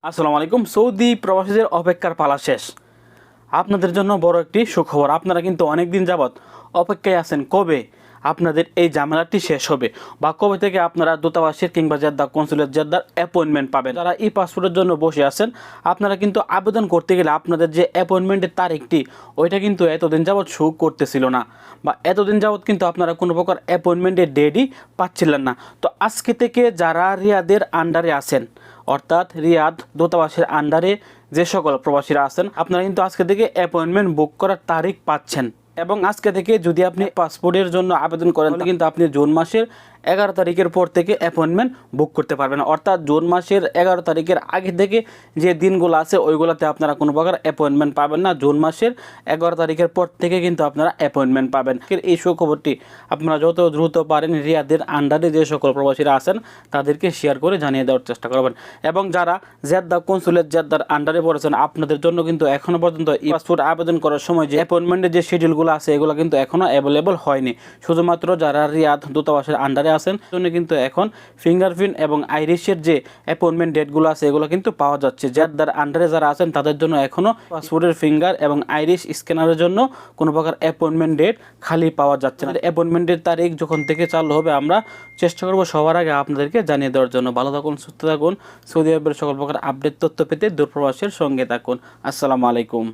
আসসালামু আলাইকুম। সৌদি প্রবাসীদের অপেক্ষার পালা শেষ। আপনাদের জন্য বড় একটি সুখবর। আপনারা কিন্তু অনেক দিন যাবৎ অপেক্ষায় আছেন কবে আপনাদের এই ঝামেলাটি শেষ হবে বা কবে থেকে আপনারা দূতাবাসের কিংবা জেদ্দা কনসুলেট জেদ্দার অ্যাপয়েন্টমেন্ট পাবেন। যারা ই পাসপোর্টের জন্য বসে আছেন, আপনারা কিন্তু আবেদন করতে গেলে আপনাদের যে অ্যাপয়েন্টমেন্টের তারিখটি ওইটা কিন্তু এতদিন যাবৎ শো করতেছিল না বা এতদিন যাবৎ কিন্তু আপনারা কোনো প্রকার অ্যাপয়েন্টমেন্টের ডেটই পাচ্ছিলেন না। তো আজকে থেকে যারা রিয়াদের আন্ডারে আছেন, অর্থাৎ রিয়াদ দূতাবাসের আন্ডারে যে সকল প্রবাসীরা আছেন, আপনারা কিন্তু আজকে থেকে অ্যাপয়েন্টমেন্ট বুক করার তারিখ পাচ্ছেন। এবং আজকে থেকে যদি আপনি পাসপোর্টের জন্য আবেদন করেন তাহলে কিন্তু আপনি জুন মাসের 11 তারিখের পর থেকে অ্যাপয়েন্টমেন্ট বুক করতে পারবেন। অর্থাৎ জুন মাসের 11 তারিখের আগে থেকে যে দিনগুলো আছে ওইগুলোতে আপনারা কোনো প্রকার অ্যাপয়েন্টমেন্ট পাবেন না। জুন মাসের 11 তারিখের পর থেকে কিন্তু আপনারা অ্যাপয়েন্টমেন্ট পাবেন। এই সুখবরটি আপনারা যত দ্রুত পারেন রিয়াদের আন্ডারে যে সকল প্রবাসীরা আছেন তাদেরকে শেয়ার করে জানিয়ে দেওয়ার চেষ্টা করবেন। এবং যারা জেদ্দা কনসুলেট জেদ্দার আন্ডারে পড়েছেন, আপনাদের জন্য কিন্তু এখনও পর্যন্ত ই পাসপোর্ট আবেদন করার সময় যে অ্যাপয়েন্টমেন্টের যে শিডিউলগুলো আছে এগুলো কিন্তু এখনও অ্যাভেলেবল হয়নি। শুধুমাত্র যারা রিয়াদ দূতাবাসের আন্ডারে আছেন জন্য কিন্তু এখন ফিঙ্গারপ্রিন্ট এবং আইরিশের যে অ্যাপয়েন্টমেন্ট ডেটগুলো আছে এগুলো কিন্তু পাওয়া যাচ্ছে। জেদ্দার আন্ডারে যারা আছেন তাদের জন্য এখনও পাসপোর্টের ফিঙ্গার এবং আইরিশ স্ক্যানারের জন্য কোনো প্রকার অ্যাপয়েন্টমেন্ট ডেট খালি পাওয়া যাচ্ছে না। অ্যাপয়েন্টমেন্টের তারিখ যখন থেকে চালু হবে আমরা চেষ্টা করব সবার আগে আপনাদেরকে জানিয়ে দেওয়ার জন্য। ভালো থাকুন, সুস্থ থাকুন। সৌদি আরবের সকল প্রকার আপডেট তথ্য পেতে দূরপ্রবাসের সঙ্গে থাকুন। আসসালামু আলাইকুম।